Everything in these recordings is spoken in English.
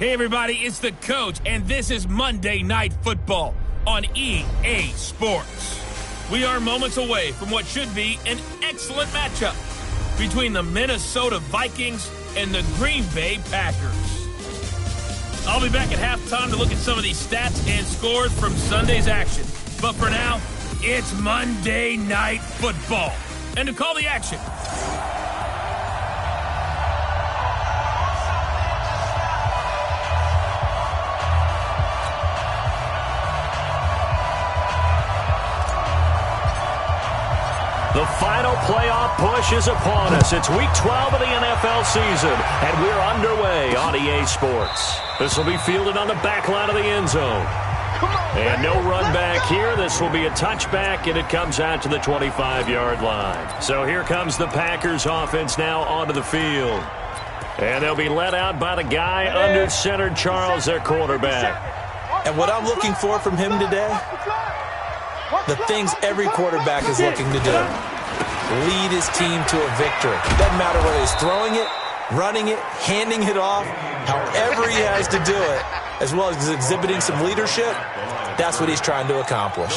Hey everybody, it's the coach, and this is Monday Night Football on EA Sports. We are moments away from what should be an excellent matchup between the Minnesota Vikings and the Green Bay Packers. I'll be back at halftime to look at some of these stats and scores from Sunday's action. But for now, it's Monday Night Football. And to call the action, the final playoff push is upon us. It's Week 12 of the NFL season, and we're underway on EA Sports. This will be fielded on the back line of the end zone. And no run back here. This will be a touchback, and it comes out to the 25-yard line. So here comes the Packers offense now onto the field. And they'll be led out by the guy under center, Charles, their quarterback. And what I'm looking for from him today, the things every quarterback is looking to do. Lead his team to a victory. Doesn't matter whether he's throwing it, running it, handing it off, however he has to do it, as well as exhibiting some leadership, that's what he's trying to accomplish.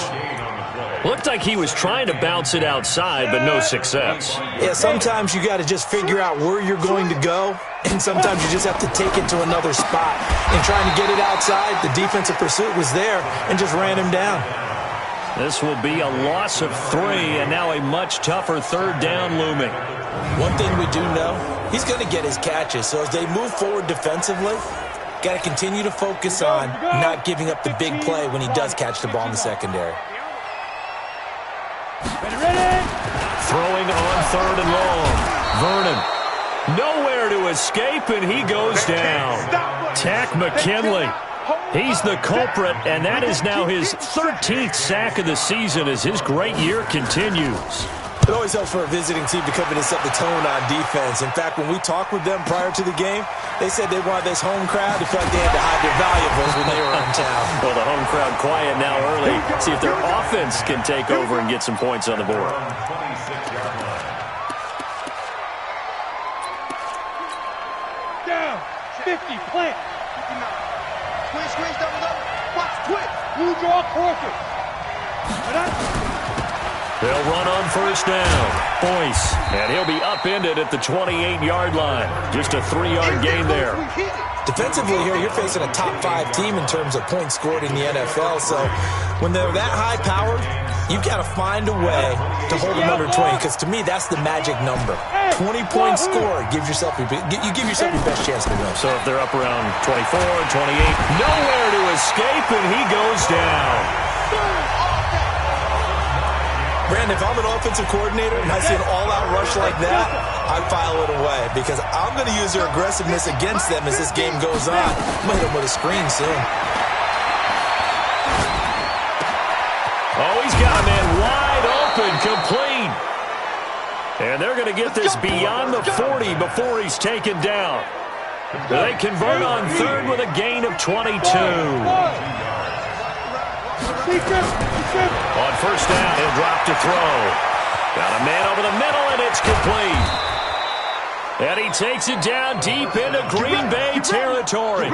Looked like he was trying to bounce it outside, but no success. Yeah, sometimes you got to just figure out where you're going to go, and sometimes you just have to take it to another spot. And trying to get it outside, the defensive pursuit was there and just ran him down. This will be a loss of 3, and now a much tougher third down looming. One thing we do know, he's going to get his catches. So as they move forward defensively, got to continue to focus on not giving up the big play when he does catch the ball in the secondary. Throwing on 3rd and long. Vernon, nowhere to escape, and he goes down. Tack McKinley. He's the culprit, and that is now his 13th sack of the season as his great year continues. It always helps for a visiting team to come in and set the tone on defense. In fact, when we talked with them prior to the game, they said they wanted this home crowd to feel like they had to hide their valuables when they were in town. Well, the home crowd quiet now early. See if their offense can take over and get some points on the board. Down, 50, plant. Squeeze, double. Watch, twist. Blue draw, quarter. They'll run on 1st down. Boyce, and he'll be upended at the 28-yard line. Just a 3-yard gain there. Defensively here, you're facing a top 5 team in terms of points scored in the NFL. So when they're that high-powered, you've got to find a way to hold them under 20, because to me, that's the magic number. 20 points scored, you give yourself your best chance to win. So if they're up around 24, 28, nowhere to escape, and he goes down. Brandon, if I'm an offensive coordinator and I see an all-out rush like that, I file it away, because I'm going to use their aggressiveness against them as this game goes on. I'm going to hit them with a screen soon. Oh, he's got a man wide open, complete. And they're going to get this beyond the 40 before he's taken down. They convert on 3rd with a gain of 22. On 1st down, he'll drop to throw. Got a man over the middle, and it's complete. And he takes it down deep into Green Bay territory.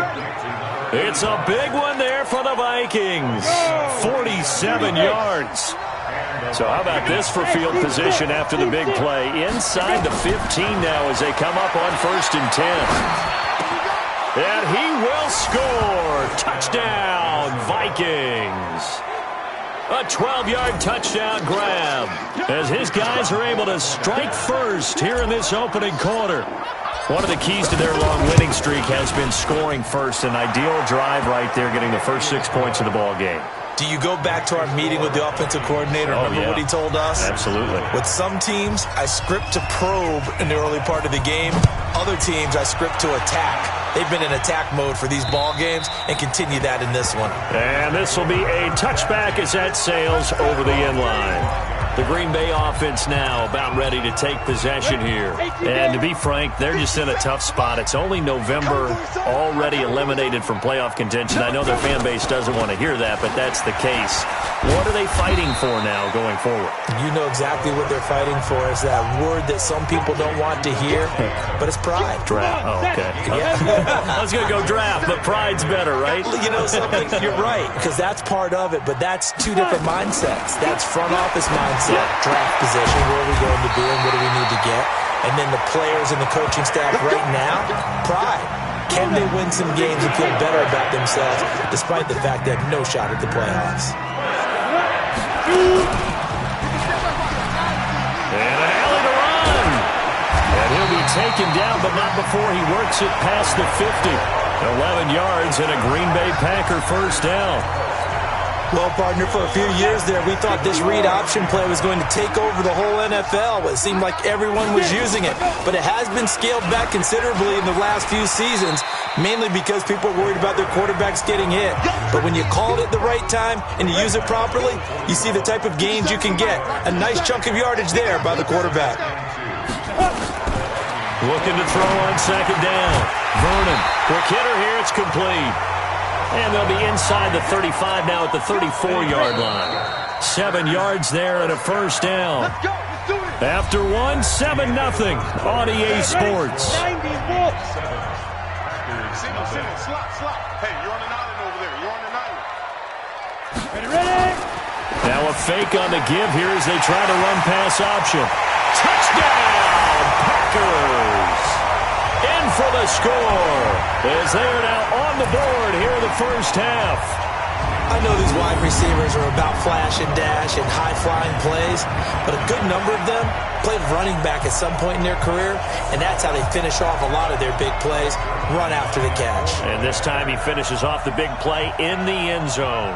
It's a big one there for the Vikings. 47 yards. So how about this for field position after the big play? Inside the 15 now as they come up on 1st and 10. And he will score. Touchdown, Vikings. A 12-yard touchdown grab as his guys are able to strike first here in this opening quarter. One of the keys to their long winning streak has been scoring first. An ideal drive right there, getting the first 6 points of the ball game. Do you go back to our meeting with the offensive coordinator? Remember what he told us? Absolutely. With some teams, I script to probe in the early part of the game. Other teams, I script to attack. They've been in attack mode for these ball games and continue that in this one. And this will be a touchback as that sails over the end line. The Green Bay offense now about ready to take possession here. And to be frank, they're just in a tough spot. It's only November, already eliminated from playoff contention. I know their fan base doesn't want to hear that, but that's the case. What are they fighting for now going forward? You know exactly what they're fighting for. Is that word that some people don't want to hear, but it's pride. Draft. Oh, okay. I was going to go draft, but pride's better, right? You know something? You're right, because that's part of it, but that's two different mindsets. That's front office mindset, draft position, where are we going to be and what do we need to get? And then the players and the coaching staff right now, pride. Can they win some games and feel better about themselves despite the fact they have no shot at the playoffs? And a alley to run. And he'll be taken down, but not before he works it past the 50. 11 yards and a Green Bay Packer first down. Well, partner, for a few years there, we thought this read option play was going to take over the whole NFL. It seemed like everyone was using it. But it has been scaled back considerably in the last few seasons, mainly because people are worried about their quarterbacks getting hit. But when you call it at the right time and you use it properly, you see the type of gains you can get. A nice chunk of yardage there by the quarterback. Looking to throw on second down. Vernon, quick hitter here, it's complete. And they'll be inside the 35 now at the 34-yard line. 7 yards there and a first down. After one, 7-0 on EA Sports. Hey, you're on an island over there. You're on an island. Ready? Now a fake on the give here as they try to run pass option. Touchdown, Packers! In for the score as they are now on the board here in the first half. I know these wide receivers are about flash and dash and high-flying plays, but a good number of them played running back at some point in their career, and that's how they finish off a lot of their big plays, run after the catch. And this time he finishes off the big play in the end zone.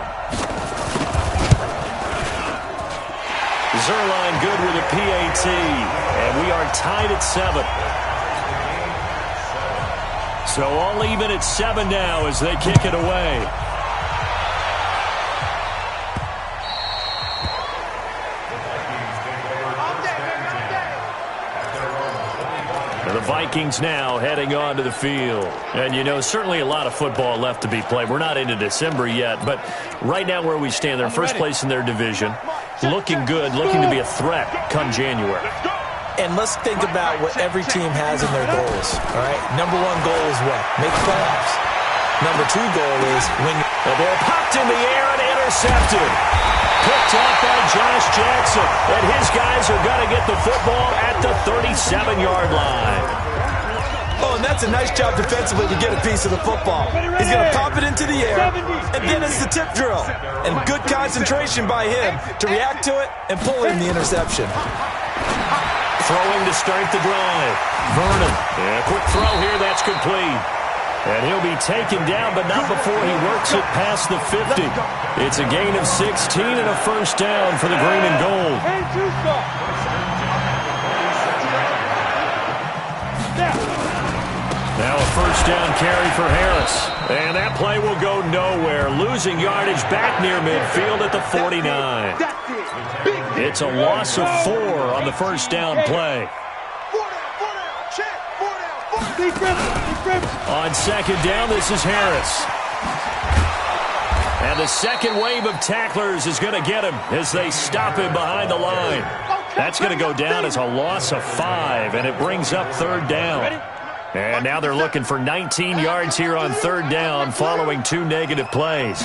Zerline good with a PAT, and we are tied at 7. So all even at 7 now as they kick it away. The Vikings now heading onto the field. And, you know, certainly a lot of football left to be played. We're not into December yet, but right now where we stand, they're first place in their division. Looking good, looking to be a threat come January. And let's think about what every team has in their goals, all right? Number one goal is what? Make playoffs. Number two goal is win. The ball popped in the air and intercepted. Picked off by Josh Jackson. And his guys are going to get the football at the 37-yard line. Oh, and that's a nice job defensively to get a piece of the football. He's going to pop it into the air, and then it's the tip drill. And good concentration by him to react to it and pull in the interception. Throwing to start the drive. Vernon. And a quick throw here. That's complete. And he'll be taken down, but not before he works it past the 50. It's a gain of 16 and a first down for the green and gold. Now a first down carry for Harris. And that play will go nowhere. Losing yardage back near midfield at the 49. It's a loss of 4 on the first down play. On second down, this is Harris. And the second wave of tacklers is going to get him as they stop him behind the line. That's going to go down as a loss of 5, and it brings up third down. And now they're looking for 19 yards here on third down following 2 negative plays.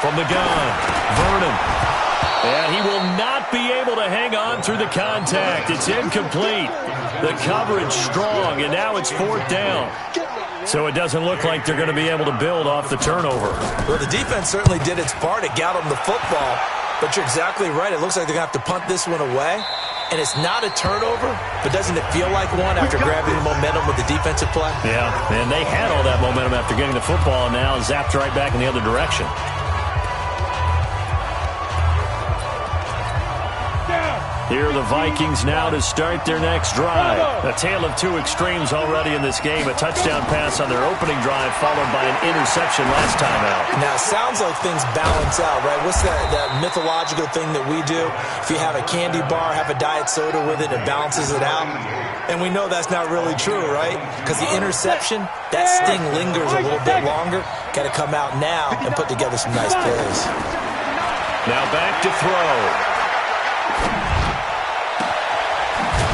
From the gun, Vernon. And he will not be able to hang on through the contact. It's incomplete. The coverage strong, and now it's fourth down. So it doesn't look like they're going to be able to build off the turnover. Well, the defense certainly did its part to get them the football. But you're exactly right. It looks like they're going to have to punt this one away. And it's not a turnover, but doesn't it feel like one after grabbing the momentum with the defensive play? Yeah, and they had all that momentum after getting the football, and now zapped right back in the other direction. Here are the Vikings now to start their next drive. A tale of two extremes already in this game. A touchdown pass on their opening drive followed by an interception last time out. Now, it sounds like things balance out, right? What's that mythological thing that we do? If you have a candy bar, have a diet soda with it, it balances it out. And we know that's not really true, right? Because the interception, that sting lingers a little bit longer. Got to come out now and put together some nice plays. Now back to throw.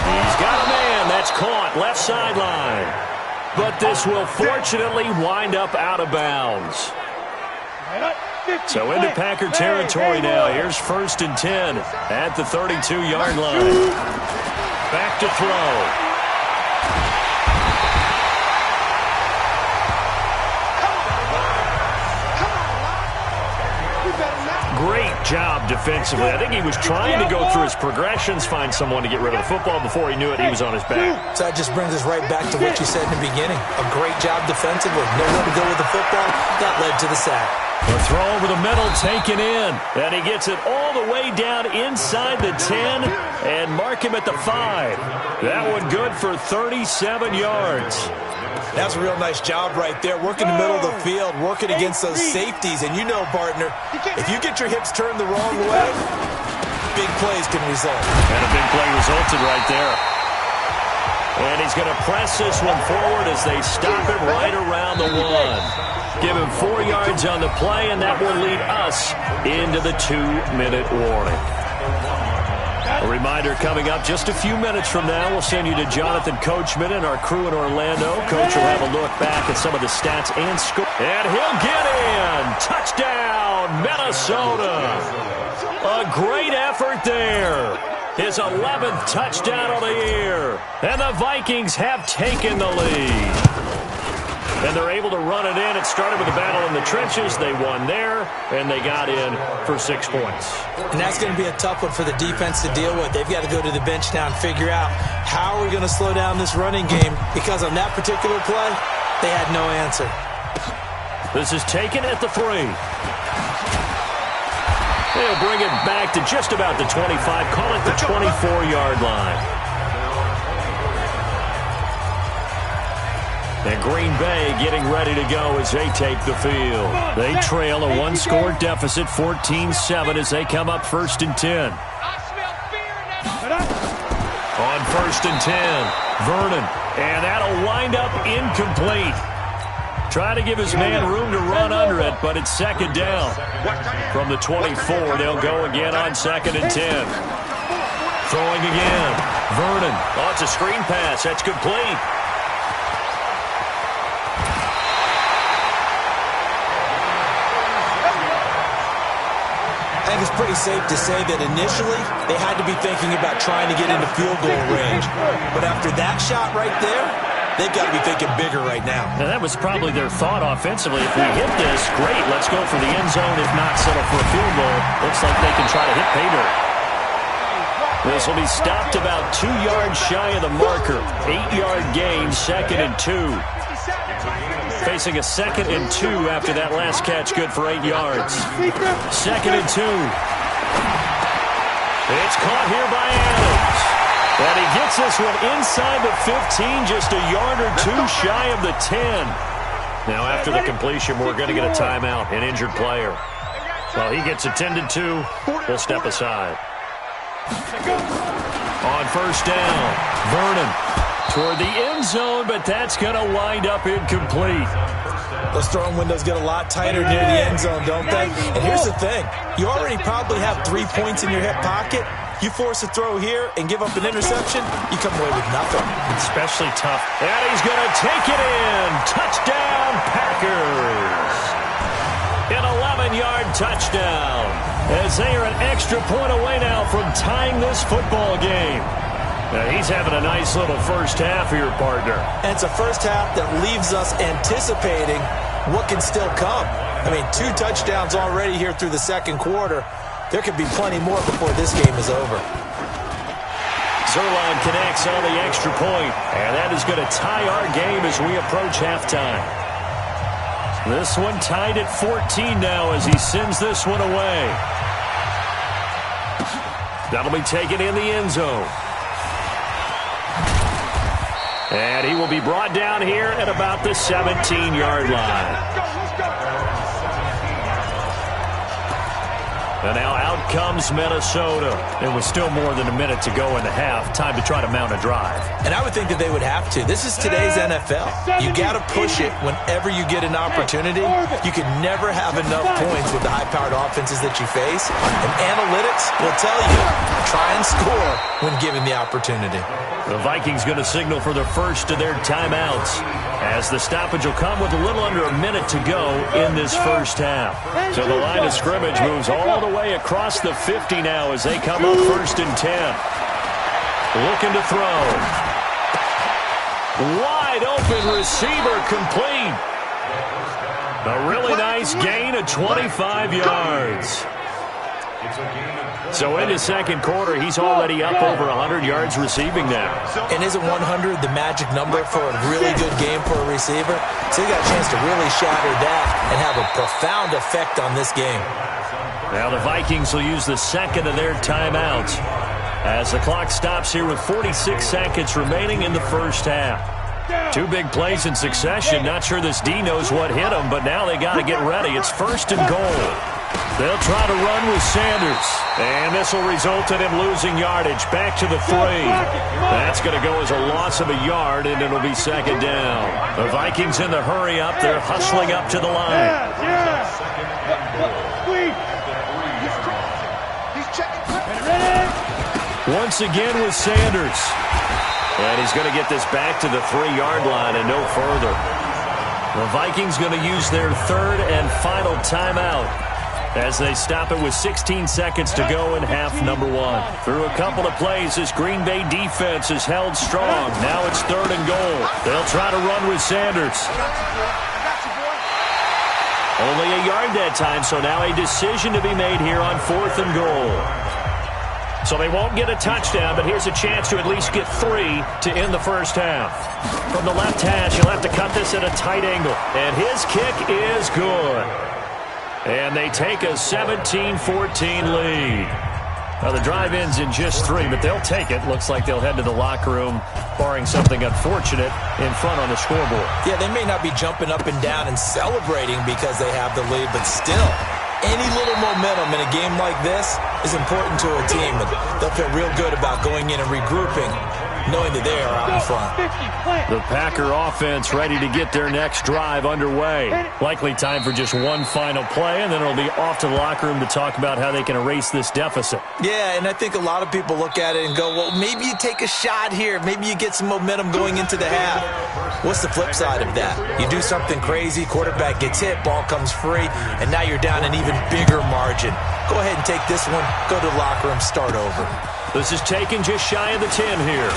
He's got a man. That's caught left sideline. But this will fortunately wind up out of bounds. So into Packer territory now. Here's 1st and 10 at the 32-yard line. Back to throw. Great job defensively. I think he was trying to go through his progressions, find someone to get rid of the football. Before he knew it, he was on his back. So that just brings us right back to what you said in the beginning. A great job defensively. Nowhere to go with the football. That led to the sack. A throw over the middle taken in. And he gets it all the way down inside the 10 and mark him at the 5. That one good for 37 yards. That's a real nice job right there. Working the middle of the field, working against those safeties. And you know, partner, if you get your hips turned the wrong way, big plays can result. And a big play resulted right there. And he's going to press this one forward as they stop it right around the 1. Give him 4 yards on the play, and that will lead us into the 2-minute warning. A reminder coming up just a few minutes from now. We'll send you to Jonathan Coachman and our crew in Orlando. Coach will have a look back at some of the stats and score. And he'll get in. Touchdown, Minnesota. A great effort there. His 11th touchdown of the year. And the Vikings have taken the lead. And they're able to run it in. It started with a battle in the trenches. They won there, and they got in for 6 points. And that's going to be a tough one for the defense to deal with. They've got to go to the bench now and figure out how are we going to slow down this running game, because on that particular play, they had no answer. This is taken at the 3. They'll bring it back to just about the 25. Call it the 24-yard line. And Green Bay getting ready to go as they take the field. They trail a 1-score deficit, 14-7, as they come up 1st and 10. On 1st and 10, Vernon. And that'll wind up incomplete. Trying to give his man room to run under it, but it's 2nd down. From the 24, they'll go again on 2nd and 10. Throwing again. Vernon. Oh, it's a screen pass. That's complete. I think it's pretty safe to say that initially they had to be thinking about trying to get into field goal range. But after that shot right there, they've got to be thinking bigger right now. And that was probably their thought offensively. If we hit this, great, let's go for the end zone. If not, settle for a field goal. Looks like they can try to hit pay dirt. This will be stopped about 2 yards shy of the marker. 8-yard gain, 2nd and 2. Facing a 2nd and 2 after that last catch, good for 8 yards. 2nd and 2. It's caught here by Adams. And he gets this one inside the 15, just a yard or 2 shy of the 10. Now after the completion, we're going to get a timeout, an injured player. Well, he gets attended to. We'll step aside. On 1st down, Vernon toward the end zone, but that's going to wind up incomplete. Those throwing windows get a lot tighter near the end zone, don't they? And here's the thing. You already probably have 3 points in your hip pocket. You force a throw here and give up an interception, you come away with nothing. Especially tough. And he's going to take it in. Touchdown, Packers. An 11-yard touchdown. As they are an extra point away now from tying this football game. Now he's having a nice little first half here, partner. And it's a first half that leaves us anticipating what can still come. I mean, 2 touchdowns already here through the 2nd quarter. There could be plenty more before this game is over. Zerline connects on the extra point, and that is going to tie our game as we approach halftime. This one tied at 14 now as he sends this one away. That'll be taken in the end zone. And he will be brought down here at about the 17-yard line. And now out comes Minnesota. There was still more than a minute to go in the half. Time to try to mount a drive. And I would think that they would have to. This is today's NFL. You got to push it whenever you get an opportunity. You can never have enough points with the high-powered offenses that you face. And analytics will tell you, try and score when given the opportunity. The Vikings going to signal for the first of their timeouts, as the stoppage will come with a little under a minute to go in this first half. So the line of scrimmage moves all the way across the 50 now as they come up 1st and 10. Looking to throw. Wide open receiver complete. A really nice gain of 25 yards. So in the second quarter, he's already up over 100 yards receiving now. And isn't 100 the magic number for a really good game for a receiver? So he got a chance to really shatter that and have a profound effect on this game. Now the Vikings will use the second of their timeouts as the clock stops here with 46 seconds remaining in the first half. Two big plays in succession. Not sure this D knows what hit him, but now they got to get ready. It's 1st and goal. They'll try to run with Sanders. And this will result in him losing yardage. Back to the 3. That's going to go as a loss of a yard, and it'll be second down. The Vikings in the hurry up. They're hustling up to the line. Once again with Sanders. And he's going to get this back to the 3-yard line and no further. The Vikings going to use their third and final timeout as they stop it with 16 seconds to go in half number 1. Through a couple of plays, this Green Bay defense is held strong. Now it's 3rd and goal. They'll try to run with Sanders. Only a yard that time, so now a decision to be made here on 4th and goal. So they won't get a touchdown, but here's a chance to at least get 3 to end the first half. From the left hash, he'll have to cut this at a tight angle. And his kick is good. And they take a 17-14 lead. Now the drive ends in just 3, but they'll take it. Looks like they'll head to the locker room, barring something unfortunate, in front on the scoreboard. Yeah, they may not be jumping up and down and celebrating because they have the lead, but still, any little momentum in a game like this is important to a team, and they'll feel real good about going in and regrouping, knowing that they are out in front. The Packer offense ready to get their next drive underway. Likely time for just one final play, and then it'll be off to the locker room to talk about how they can erase this deficit. Yeah, and I think a lot of people look at it and go, well, maybe you take a shot here. Maybe you get some momentum going into the half. What's the flip side of that? You do something crazy, quarterback gets hit, ball comes free, and now you're down an even bigger margin. Go ahead and take this one, go to the locker room, start over. This is taken just shy of the 10 here.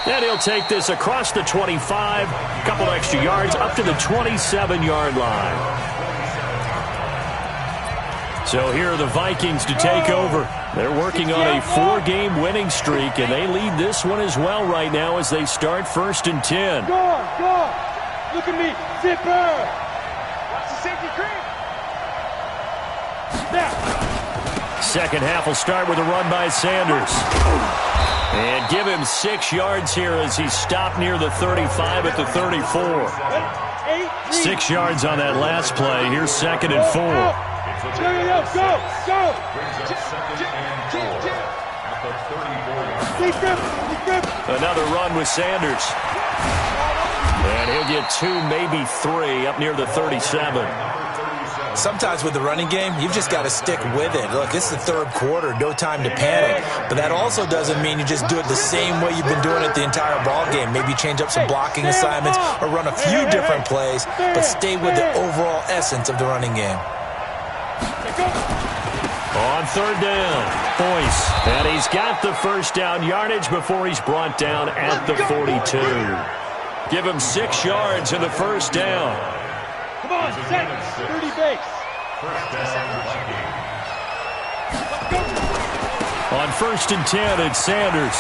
And he'll take this across the 25, couple extra yards, up to the 27-yard line. So here are the Vikings to take over. They're working on a 4-game winning streak, and they lead this one as well right now as they start 1st and 10. Go, go. Look at me, zipper. Watch the safety cream. Now. Second half will start with a run by Sanders. And give him 6 yards here as he stopped near the 35 at the 34. 6 yards on that last play. Here's 2nd and 4. Go. Another run with Sanders. And he'll get 2, maybe 3 up near the 37. Sometimes with the running game, you've just got to stick with it. Look, it's the 3rd quarter, no time to panic. But that also doesn't mean you just do it the same way you've been doing it the entire ball game. Maybe change up some blocking assignments or run a few different plays, but stay with the overall essence of the running game. On 3rd down, Boyce. And he's got the first down yardage before he's brought down at the 42. Give him 6 yards in the first down. Come on, set. 30 base. On 1st and 10, it's Sanders.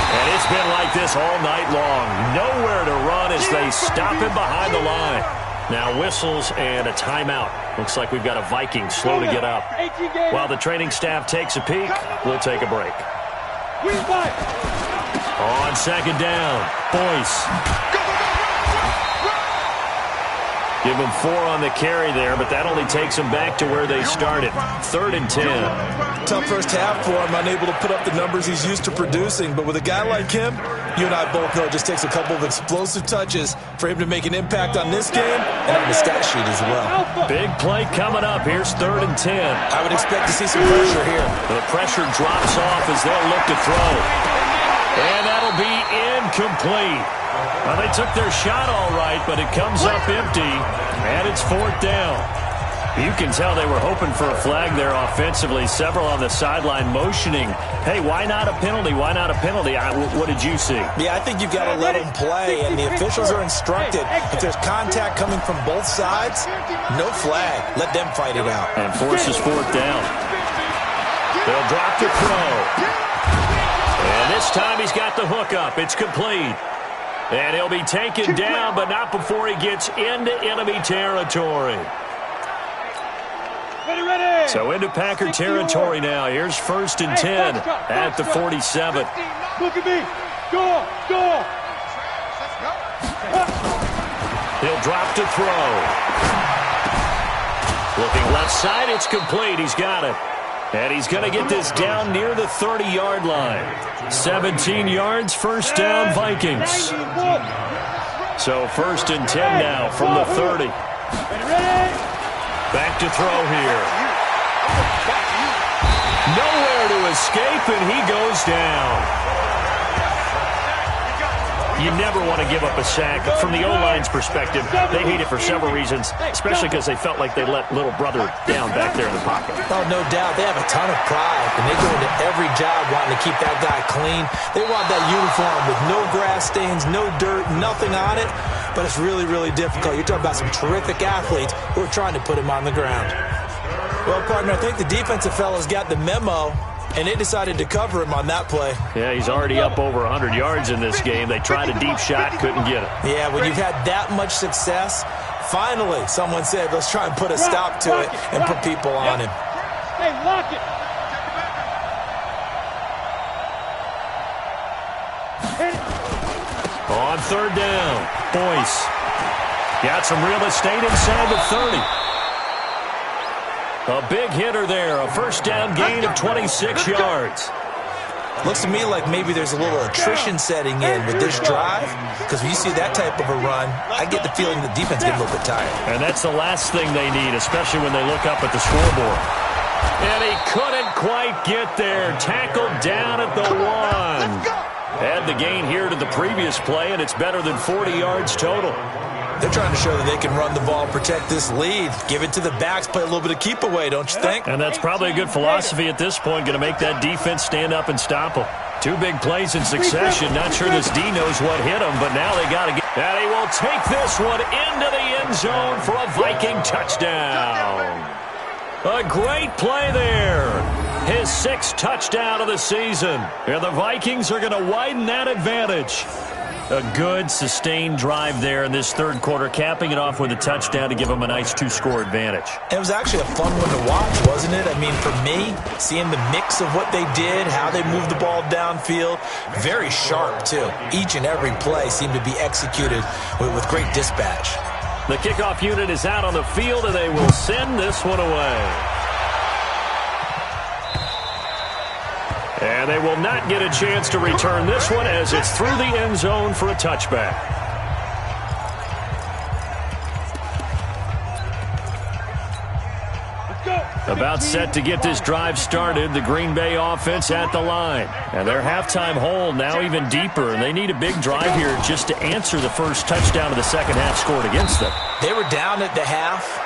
And it's been like this all night long. Nowhere to run as they stop him behind the line. Now whistles and a timeout. Looks like we've got a Vikings slow to get up. While the training staff takes a peek, we'll take a break. On second down, Boyce. Give him 4 on the carry there, but that only takes them back to where they started. 3rd and 10. Tough first half for him, unable to put up the numbers he's used to producing. But with a guy like him, you and I both know it just takes a couple of explosive touches for him to make an impact on this game and on the stat sheet as well. Big play coming up. Here's 3rd and 10. I would expect to see some pressure here. The pressure drops off as they'll look to throw. And that'll be incomplete. Well, they took their shot all right, but it comes up empty, and it's 4th down. You can tell they were hoping for a flag there offensively. Several on the sideline motioning, hey, why not a penalty? Why not a penalty? What did you see? Yeah, I think you've got to let them play, and the officials are instructed. If there's contact coming from both sides, no flag. Let them fight it out. And forces 4th down. They'll drop to throw. And this time he's got the hook up. It's complete. And he'll be taken down, but not before he gets into enemy territory. So into Packer territory now. Here's 1st and 10 at the 47. Look at me. Go. He'll drop to throw. Looking left side, it's complete. He's got it. And he's going to get this down near the 30-yard line. 17 yards, 1st down, Vikings. So 1st and 10 now from the 30. Back to throw here. Nowhere to escape, and he goes down. You never want to give up a sack. From the O-line's perspective, they hate it for several reasons, especially because they felt like they let little brother down back there in the pocket. Oh, no doubt. They have a ton of pride, and they go into every job wanting to keep that guy clean. They want that uniform with no grass stains, no dirt, nothing on it, but it's really, really difficult. You're talking about some terrific athletes who are trying to put him on the ground. Well, partner, I think the defensive fellas got the memo, and they decided to cover him on that play. Yeah, he's already up over 100 yards in this game. They tried a deep shot, couldn't get it. Yeah, when you've had that much success, finally someone said, let's try and put a stop to it and put people on him. Hey, lock it. On 3rd down, Boyce. Got some real estate inside the 30. A big hitter there, a 1st down gain of 26 yards. Looks to me like maybe there's a little attrition setting in with this drive, because when you see that type of a run, I get the feeling the defense gets a little bit tired. And that's the last thing they need, especially when they look up at the scoreboard. And he couldn't quite get there. Tackled down at the 1. Add the gain here to the previous play, and it's better than 40 yards total. They're trying to show that they can run the ball, protect this lead, give it to the backs, play a little bit of keep away, don't you think? And that's probably a good philosophy at this point, going to make that defense stand up and stop them. 2 big plays in succession. Not sure this D knows what hit him, but now they got to get. And he will take this one into the end zone for a Viking touchdown. A great play there. His 6th touchdown of the season. And the Vikings are going to widen that advantage. A good, sustained drive there in this 3rd quarter, capping it off with a touchdown to give them a nice 2-score advantage. It was actually a fun one to watch, wasn't it? I mean, for me, seeing the mix of what they did, how they moved the ball downfield, very sharp, too. Each and every play seemed to be executed with great dispatch. The kickoff unit is out on the field, and they will send this one away. And they will not get a chance to return this one as it's through the end zone for a touchback. About set to get this drive started, the Green Bay offense at the line. And their halftime hole now even deeper, and they need a big drive here just to answer the first touchdown of the second half scored against them. They were down at the half.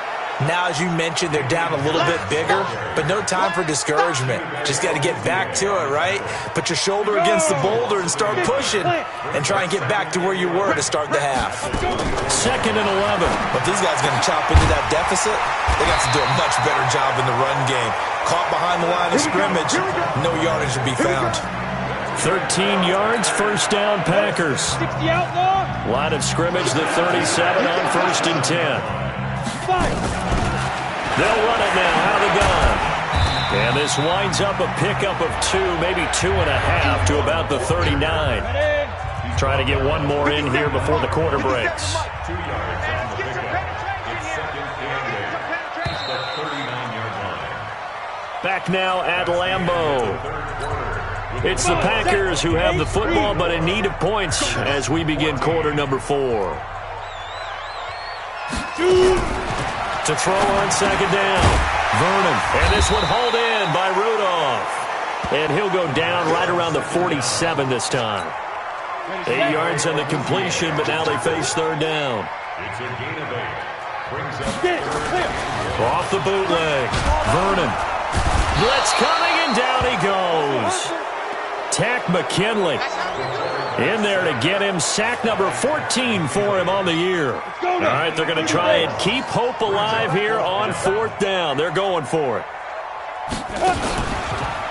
Now, as you mentioned, they're down a little bit bigger, but no time for discouragement. Just got to get back to it, right? Put your shoulder against the boulder and start pushing and try and get back to where you were to start the half. 2nd and 11. But these guys are going to chop into that deficit. They got to do a much better job in the run game. Caught behind the line of scrimmage, no yardage to be found. 13 yards, first down, Packers. 60 outlaw. Line of scrimmage, the 37 on 1st and 10. They'll run it now out of the gun. And this winds up a pickup of 2, maybe 2.5 to about the 39. Trying to get one more in here before the quarter breaks. 2 yards on the pickup. It's second and 8. It's the 39-yard line. Back now at Lambeau. It's the Packers who have the football, but in need of points as we begin quarter number 4. To throw on second down. Vernon. And this one hauled in by Rudolph. And he'll go down right around the 47 this time. 8 yards on the completion, but now they face third down. It's a gain of 8. Brings up third. Off the bootleg. Vernon. Blitz coming, and down he goes. Tack McKinley in there to get him. Sack number 14 for him on the year. All right, they're going to try and keep hope alive here on 4th down. They're going for it.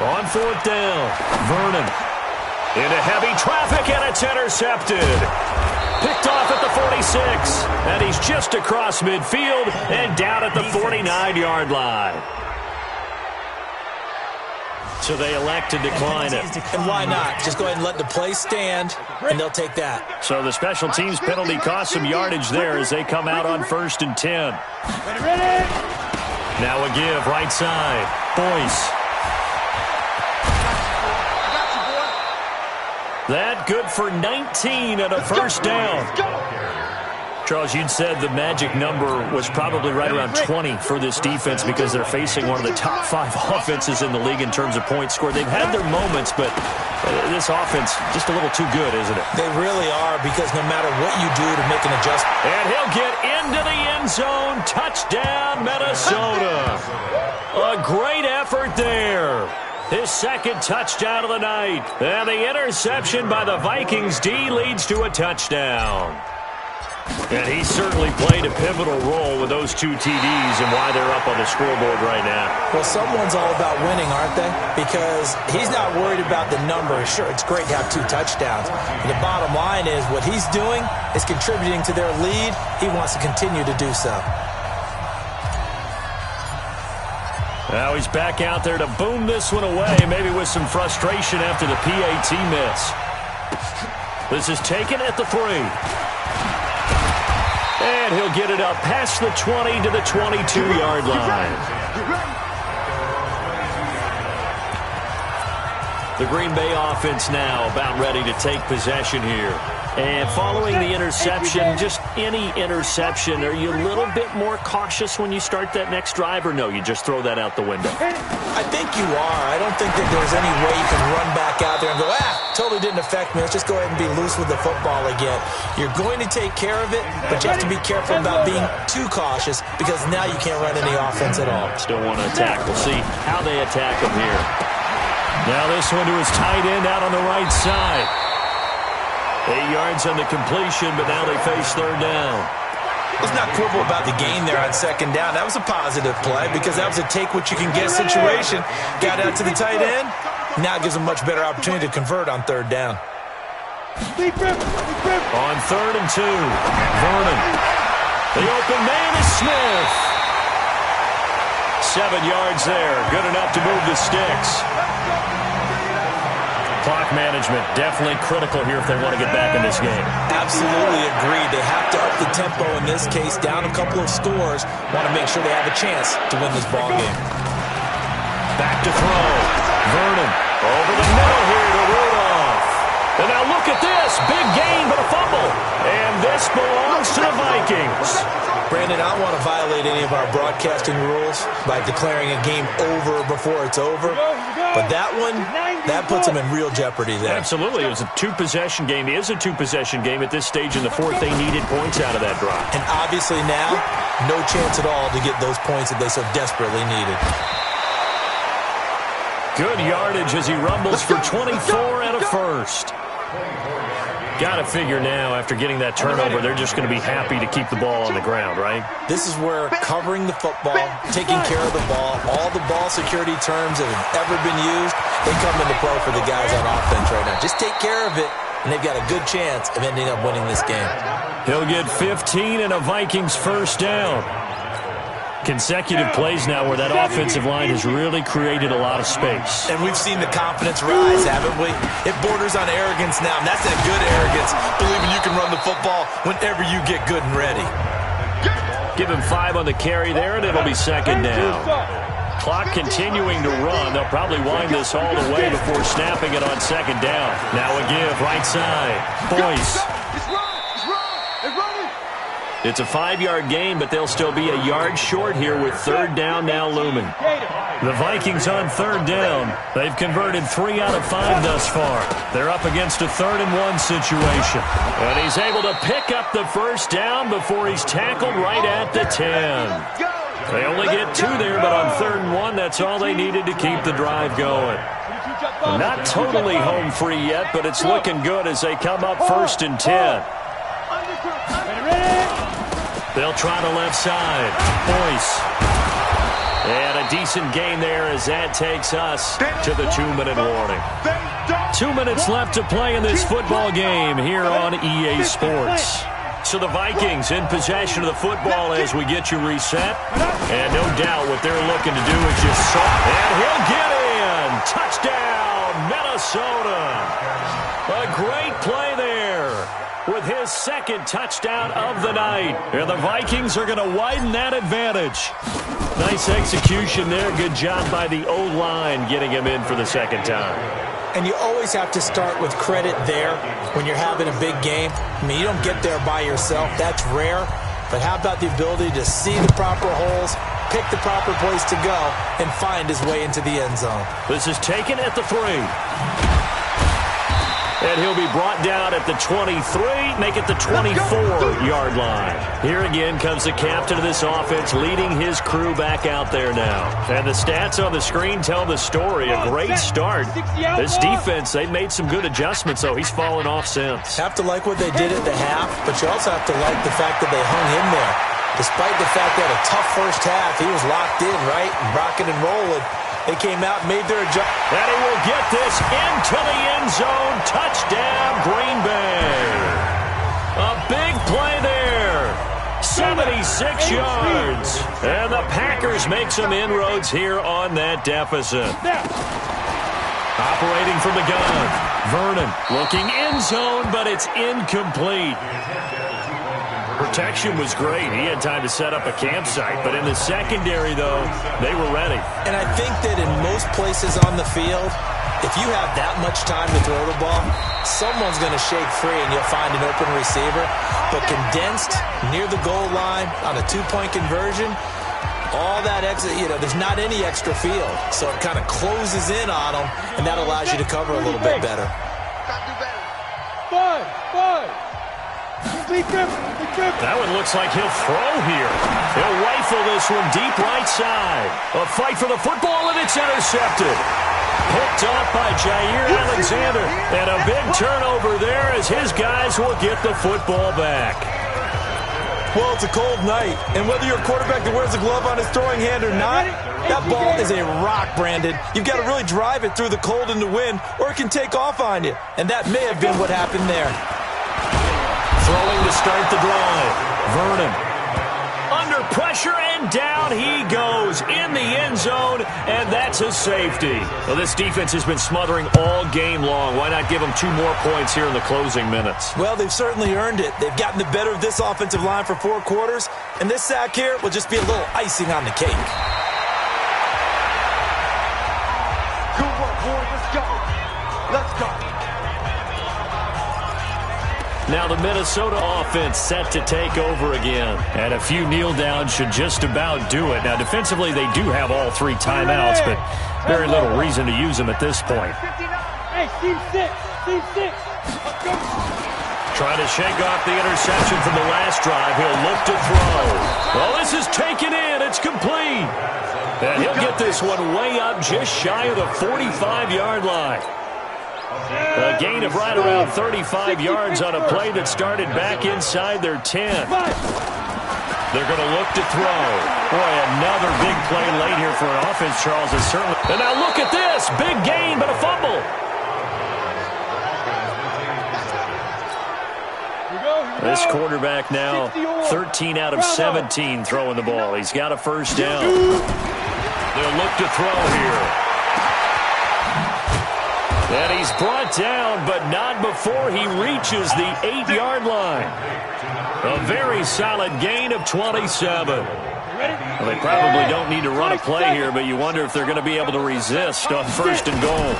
On 4th down, Vernon into heavy traffic, and it's intercepted. Picked off at the 46, and he's just across midfield and down at the 49-yard line. So they elect to decline it. And why not? Just go ahead and let the play stand, and they'll take that. So the special teams penalty cost some yardage there as they come out on 1st and 10. Now a give, right side. Boyce. That good for 19 and a first down. Charles, you'd said the magic number was probably right around 20 for this defense because they're facing one of the top 5 offenses in the league in terms of points scored. They've had their moments, but this offense just a little too good, isn't it? They really are, because no matter what you do to make an adjustment. And he'll get into the end zone. Touchdown, Minnesota. A great effort there. His second touchdown of the night. And the interception by the Vikings D leads to a touchdown. And he certainly played a pivotal role with those 2 TDs and why they're up on the scoreboard right now. Well, someone's all about winning, aren't they? Because he's not worried about the number. Sure, it's great to have 2 touchdowns. But the bottom line is what he's doing is contributing to their lead. He wants to continue to do so. Now he's back out there to boom this one away, maybe with some frustration after the PAT miss. This is taken at the 3. And he'll get it up past the 20 to the 22-yard line. The Green Bay offense now about ready to take possession here. And following the interception, just any interception, are you a little bit more cautious when you start that next drive, or no, you just throw that out the window? I think you are. I don't think that there's any way you can run back out there and go, totally didn't affect me. Let's just go ahead and be loose with the football again. You're going to take care of it, but you have to be careful about being too cautious, because now you can't run any offense at all. Still want to attack. We'll see how they attack him here. Now this one to his tight end out on the right side. 8 yards on the completion, but now they face third down. Let's not quibble about the gain there on second down. That was a positive play because that was a take-what-you-can-get situation. Got out to the tight end. Now it gives them much better opportunity to convert on third down. On 3rd and 2, Vernon. The open man is Smith. 7 yards there. Good enough to move the sticks. Clock management definitely critical here if they want to get back in this game. Absolutely agreed. They have to up the tempo in this case, down a couple of scores. Want to make sure they have a chance to win this ball game. Back to throw. Vernon over the middle here to Rudolph. And now look at this. Big gain, but a fumble. And this belongs to the Vikings. Brandon, I don't want to violate any of our broadcasting rules by declaring a game over before it's over. But that one, that puts them in real jeopardy there. Absolutely. It was a 2-possession game. It is a 2-possession game at this stage in the 4th. They needed points out of that drive. And obviously now, no chance at all to get those points that they so desperately needed. Good yardage as he rumbles for 24 and a first. Got to figure now, after getting that turnover, they're just going to be happy to keep the ball on the ground, right? This is where covering the football, taking care of the ball, all the ball security terms that have ever been used, they come into play for the guys on offense right now. Just take care of it, and they've got a good chance of ending up winning this game. He'll get 15 and a Vikings first down. Consecutive plays now where that offensive line has really created a lot of space. And we've seen the confidence rise, haven't we? It borders on arrogance now, and that's that good arrogance, believing you can run the football whenever you get good and ready. Give him 5 on the carry there, and it'll be second down. Clock continuing to run. They'll probably wind this all the way before snapping it on second down. Now a give, right side. Boyce. It's a 5-yard gain, but they'll still be a yard short here with third down now looming. The Vikings on third down. They've converted 3 out of 5 thus far. They're up against a 3rd-and-1 situation. And he's able to pick up the first down before he's tackled right at the 10. They only get 2 there, but on 3rd and 1, that's all they needed to keep the drive going. Not totally home free yet, but it's looking good as they come up 1st and 10. They'll try the left side. Boyce. And a decent gain there as that takes us to the 2-minute warning. 2 minutes left to play in this football game here on EA Sports. So the Vikings in possession of the football as we get you reset. And no doubt what they're looking to do is just and he'll get in. Touchdown, Minnesota. A great play there with his 2nd touchdown of the night. And the Vikings are going to widen that advantage. Nice execution there. Good job by the O-line getting him in for the 2nd time. And you always have to start with credit there when you're having a big game. I mean, you don't get there by yourself. That's rare. But how about the ability to see the proper holes, pick the proper place to go, and find his way into the end zone? This is taken at the 3. And he'll be brought down at the 23, make it the 24-yard line. Here again comes the captain of this offense leading his crew back out there now. And the stats on the screen tell the story. A great start. This defense, they've made some good adjustments, though. He's fallen off since. Have to like what they did at the half, but you also have to like the fact that they hung in there. Despite the fact they had a tough first half, he was locked in, right, and rocking and rolling. They came out and made their adjustment. And he will get this into the end zone. Touchdown, Green Bay. A big play there. 76 yards. And the Packers make some inroads here on that deficit. Operating from the gun. Vernon looking end zone, but it's incomplete. Protection was great. He had time to set up a campsite. But in the secondary, though, they were ready. And I think that in most places on the field, if you have that much time to throw the ball, someone's going to shake free and you'll find an open receiver. But condensed near the goal line on a 2-point conversion, all that exit, there's not any extra field. So it kind of closes in on them, and that allows you to cover a little bit better. Five. That one looks like he'll throw here. He'll rifle this one deep right side. A fight for the football, and it's intercepted. Picked off by Jair Alexander. And a big turnover there as his guys will get the football back. Well, it's a cold night, and whether you're a quarterback that wears a glove on his throwing hand or not, that ball is a rock, Brandon. You've got to really drive it through the cold and the wind, or it can take off on you. And that may have been what happened there. Throwing to start the drive. Vernon. Under pressure, and down he goes in the end zone, and that's a safety. Well, this defense has been smothering all game long. Why not give them 2 more points here in the closing minutes? Well, they've certainly earned it. They've gotten the better of this offensive line for 4 quarters, and this sack here will just be a little icing on the cake. Good work, boys. Let's go. Let's go. Now the Minnesota offense set to take over again. And a few kneel downs should just about do it. Now defensively they do have all 3 timeouts, but very little reason to use them at this point. Hey, team 6. Let's go. Trying to shake off the interception from the last drive. He'll look to throw. Well, this is taken in. It's complete. And he'll get this one way up just shy of the 45-yard line. A gain of right around 35 yards on a play that started back inside their 10. They're going to look to throw. Boy, another big play late here for an offense, Charles, is certainly. And now look at this. Big gain, but a fumble. This quarterback now 13 out of 17 throwing the ball. He's got a first down. They'll look to throw here. And he's brought down, but not before he reaches the 8-yard line. A very solid gain of 27. Well, they probably don't need to run a play here, but you wonder if they're going to be able to resist on first and goal.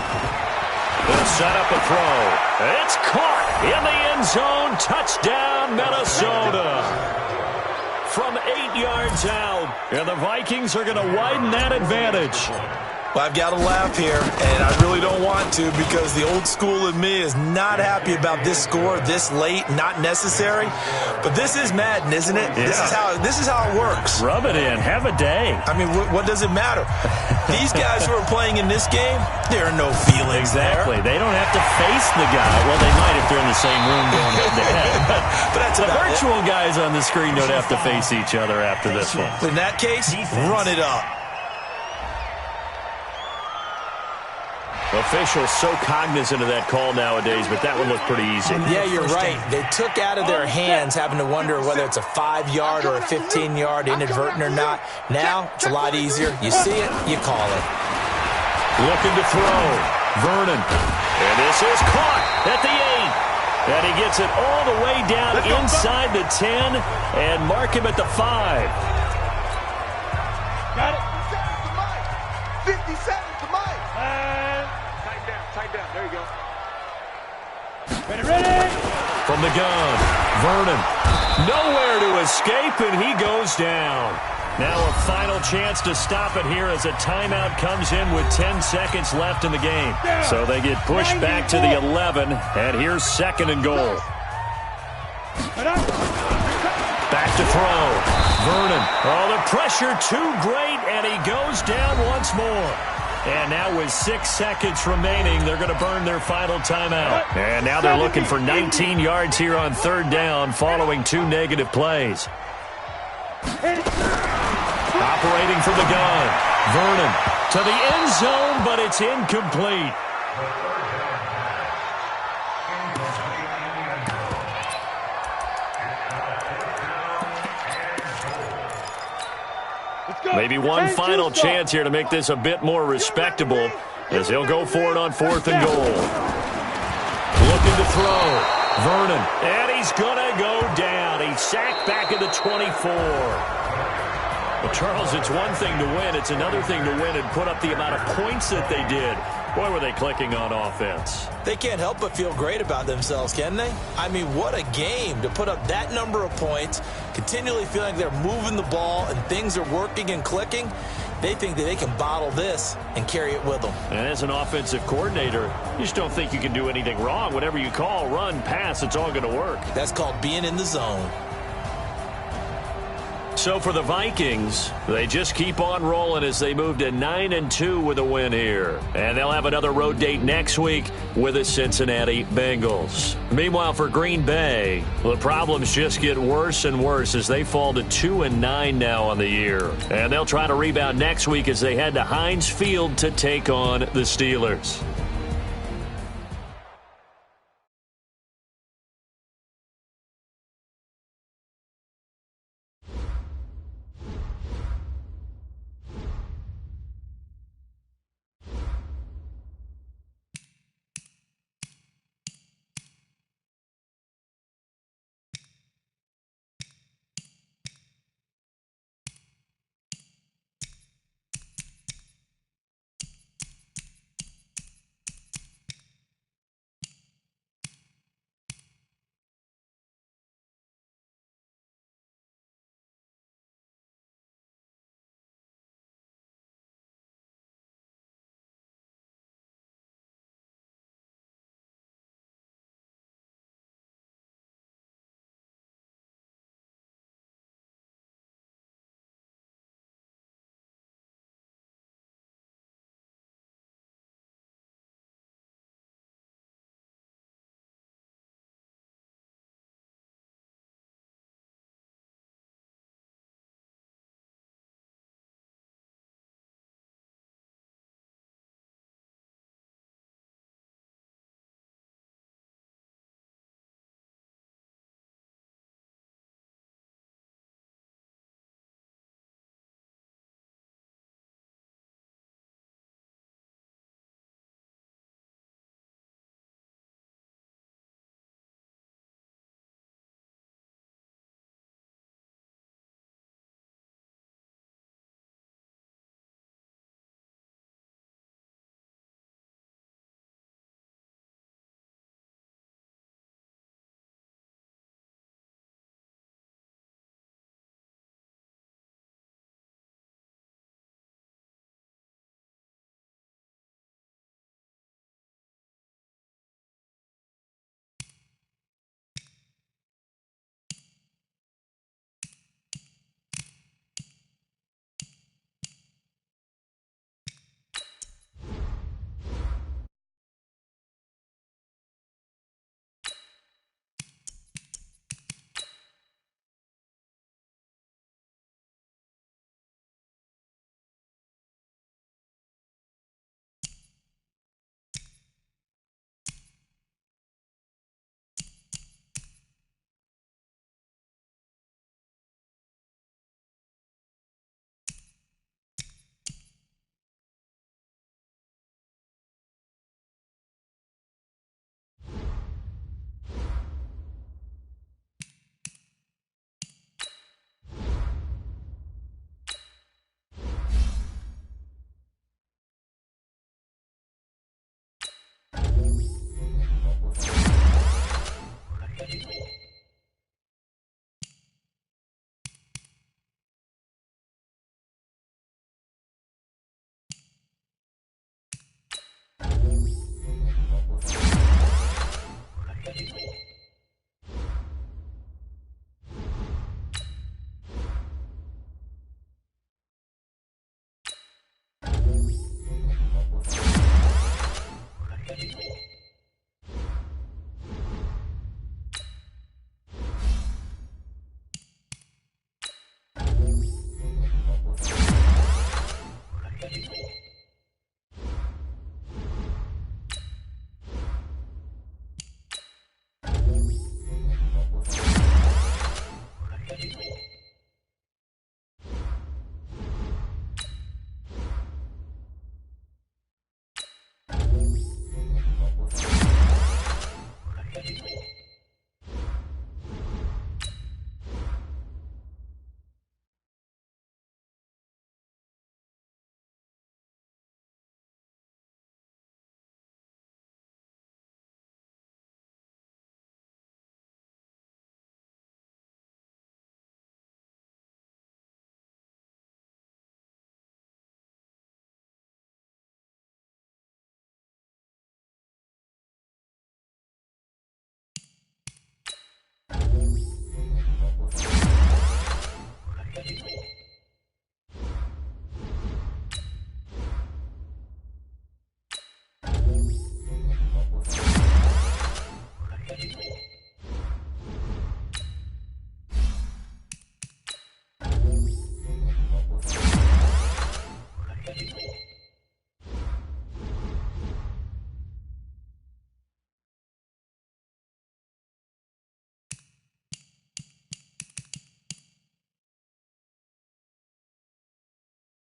They'll set up a throw. It's caught in the end zone. Touchdown, Minnesota. From 8 yards out. And the Vikings are going to widen that advantage. Well, I've got to laugh here, and I really don't want to because the old school in me is not happy about this score this late, not necessary. But this is Madden, isn't it? Yeah. This is how it works. Rub it in. Have a day. I mean, what does it matter? These guys who are playing in this game, there are no feelings exactly. there. They don't have to face the guy. Well, they might if they're in the same room going head to head. But that's the virtual guys on the screen don't have to face each other after this one. In that case, run it up. Officials so cognizant of that call nowadays, but that one looked pretty easy. Yeah, you're right. They took out of their hands having to wonder whether it's a 5-yard or a 15-yard, inadvertent or not. Now, it's a lot easier. You see it, you call it. Looking to throw. Vernon. And this is caught at the 8. And he gets it all the way down inside the 10 and mark him at the 5. Got it. 50 seconds to Mike. Tight down. There you go. Ready. From the gun, Vernon. Nowhere to escape, and he goes down. Now a final chance to stop it here as a timeout comes in with 10 seconds left in the game. So they get pushed back to the 11, and here's second and goal. Back to throw. Vernon. Oh, the pressure too great, and he goes down once more. And now with 6 seconds remaining, they're going to burn their final timeout. And now they're looking for 19 yards here on third down following 2 negative plays. Operating from the gun. Vernon to the end zone, but it's incomplete. Maybe one final chance here to make this a bit more respectable as he'll go for it on fourth and goal. Looking to throw. Vernon. And he's going to go down. He's sacked back at the 24. Well, Charles, it's one thing to win. It's another thing to win and put up the amount of points that they did. Boy, were they clicking on offense. They can't help but feel great about themselves, can they? I mean, what a game to put up that number of points, continually feeling they're moving the ball and things are working and clicking. They think that they can bottle this and carry it with them. And as an offensive coordinator, you just don't think you can do anything wrong. Whatever you call, run, pass, it's all going to work. That's called being in the zone. So for the Vikings, they just keep on rolling as they move to 9-2 with a win here. And they'll have another road date next week with the Cincinnati Bengals. Meanwhile, for Green Bay, the problems just get worse and worse as they fall to 2-9 now on the year. And they'll try to rebound next week as they head to Heinz Field to take on the Steelers.